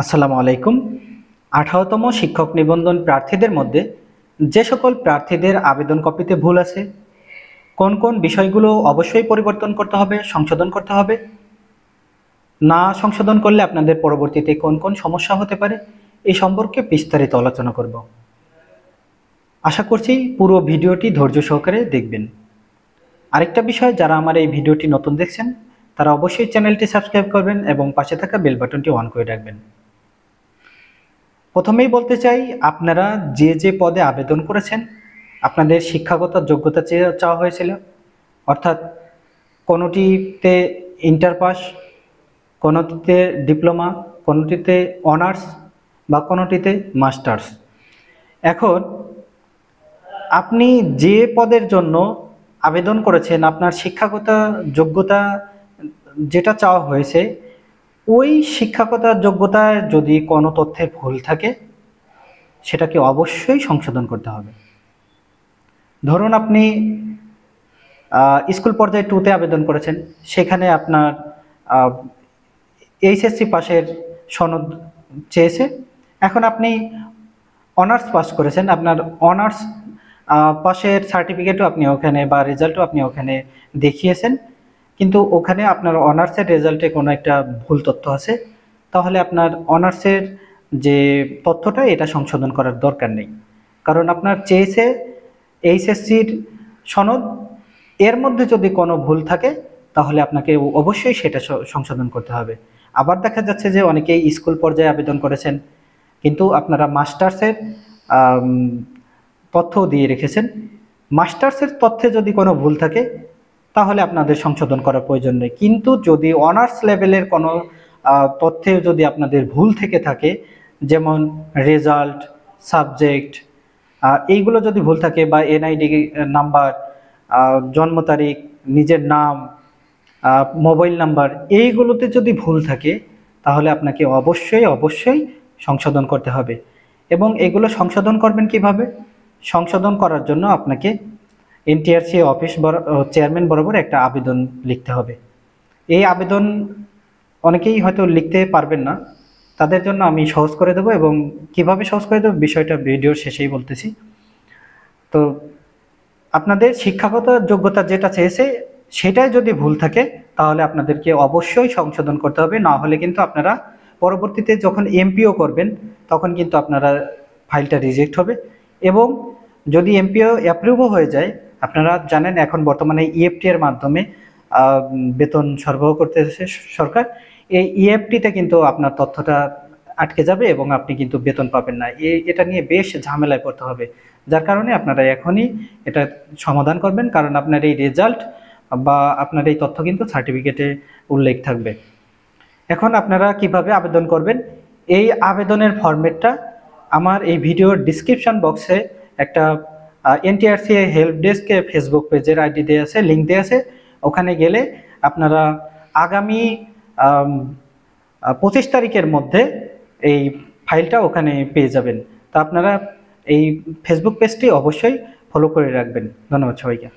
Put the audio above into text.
আসসালামু আলাইকুম। 18তম শিক্ষক নিবন্ধন প্রার্থীদের মধ্যে যে সকল প্রার্থীদের আবেদন কপিতে ভুল আছে, কোন কোন বিষয়গুলো অবশ্যই পরিবর্তন করতে হবে, সংশোধন করতে হবে, না সংশোধন করলে আপনাদের পরবর্তীতে কোন কোন সমস্যা হতে পারে, এই সম্পর্কে বিস্তারিত আলোচনা করব। আশা করছি পুরো ভিডিওটি ধৈর্য সহকারে দেখবেন। আরেকটা বিষয়, যারা আমার এই ভিডিওটি নতুন দেখছেন তারা অবশ্যই চ্যানেলটি সাবস্ক্রাইব করবেন এবং পাশে থাকা বেল বাটনটি অন করে রাখবেন। প্রথমেই বলতে চাই, আপনারা যে যে পদে আবেদন করেছেন আপনাদের শিক্ষাগত যোগ্যতা চাওয়া হয়েছিল, অর্থাৎ কোনোটিতে ইন্টার পাস, কোনোটিতে ডিপ্লোমা, কোনোটিতে অনার্স বা কোনোটিতে মাস্টার্স। এখন আপনি যে পদের জন্য আবেদন করেছেন আপনার শিক্ষাগত যোগ্যতা যেটা চাওয়া হয়েছে, ওই শিক্ষাগত যোগ্যতায় যদি কোনো তথ্যে ভুল থাকে সেটাকে অবশ্যই সংশোধন করতে হবে। ধরুন আপনি স্কুল পর্যায়ে 2তে আবেদন করেছেন, সেখানে আপনার এইচএসসি পাশের সনদ চেয়েছে। এখন আপনি অনার্স পাস করেছেন, আপনার অনার্স পাশের সার্টিফিকেটও আপনি ওখানে বা রেজাল্টও আপনি ওখানে দেখিয়েছেন, কিন্তু ওখানে আপনার অনার্সের রেজাল্টে কোনো একটা ভুল তথ্য আছে, তাহলে আপনার অনার্সের যে তথ্যটা এটা সংশোধন করার দরকার নেই। কারণ আপনার চেয়েছে এইচএসসির সনদ, এর মধ্যে যদি কোনো ভুল থাকে তাহলে আপনাকে অবশ্যই সেটা সংশোধন করতে হবে। আবার দেখা যাচ্ছে যে অনেকেই স্কুল পর্যায়ে আবেদন করেছেন কিন্তু আপনারা মাস্টার্সের তথ্য দিয়ে রেখেছেন। মাস্টার্সের তথ্যে যদি কোনো ভুল থাকে তাহলে আপনাদের সংশোধন করার প্রয়োজন নেই, কিন্তু যদি অনার্স লেভেলের কোনো তথ্যে যদি আপনাদের ভুল থেকে থাকে, যেমন রেজাল্ট, সাবজেক্ট, এইগুলো যদি ভুল থাকে বা এনআইডি নাম্বার, জন্ম তারিখ, নিজের নাম, মোবাইল নাম্বার, এইগুলোতে যদি ভুল থাকে তাহলে আপনাকে অবশ্যই সংশোধন করতে হবে। এবং এগুলো সংশোধন করবেন কিভাবে? সংশোধন করার জন্য আপনাকে এনটিআরসি অফিস চেয়ারম্যান বরাবর একটা আবেদন লিখতে হবে। এই আবেদন অনেকেই হয়তো লিখতে পারবেন না, তাদের জন্য আমি সহজ করে দেবো, এবং কিভাবে সহজ করে দেবো বিষয়টা ভিডিওর শেষেই বলতেছি। তো আপনাদের শিক্ষাগত যোগ্যতা যেটা চেয়েছে সেটাই যদি ভুল থাকে তাহলে আপনাদেরকে অবশ্যই সংশোধন করতে হবে, না হলে কিন্তু আপনারা পরবর্তীতে যখন এমপিও করবেন তখন কিন্তু আপনারা ফাইলটা রিজেক্ট হবে। এবং যদি এমপিও অ্যাপ্রুভও হয়ে যায়, আপনারা জানেন এখন বর্তমানে ইএফটি এর মাধ্যমে বেতন সরবরাহ করতেছে সরকার, এই ইএফটিতে কিন্তু আপনার তথ্যটা আটকে যাবে এবং আপনি কিন্তু বেতন পাবেন না। এটা নিয়ে বেশ ঝামেলায় পড়তে হবে, যার কারণে আপনারা এখনই এটা সমাধান করবেন, কারণ আপনার এই রেজাল্ট বা আপনার এই তথ্য কিন্তু সার্টিফিকেটে উল্লেখ থাকবে। এখন আপনারা কিভাবে আবেদন করবেন, এই আবেদনের ফরম্যাটটা আমার এই ভিডিওর ডিসক্রিপশন বক্সে একটা এনটিআরসি হেল্প ডেস্কে ফেসবুক পেজের আইডি দেওয়া আছে, লিঙ্ক দেওয়া আছে। ওখানে গেলে আপনারা আগামী 25 তারিখের মধ্যে এই ফাইলটা ওখানে পেয়ে যাবেন। তা আপনারা এই ফেসবুক পেজটি অবশ্যই ফলো করে রাখবেন। ধন্যবাদ সবাইকে।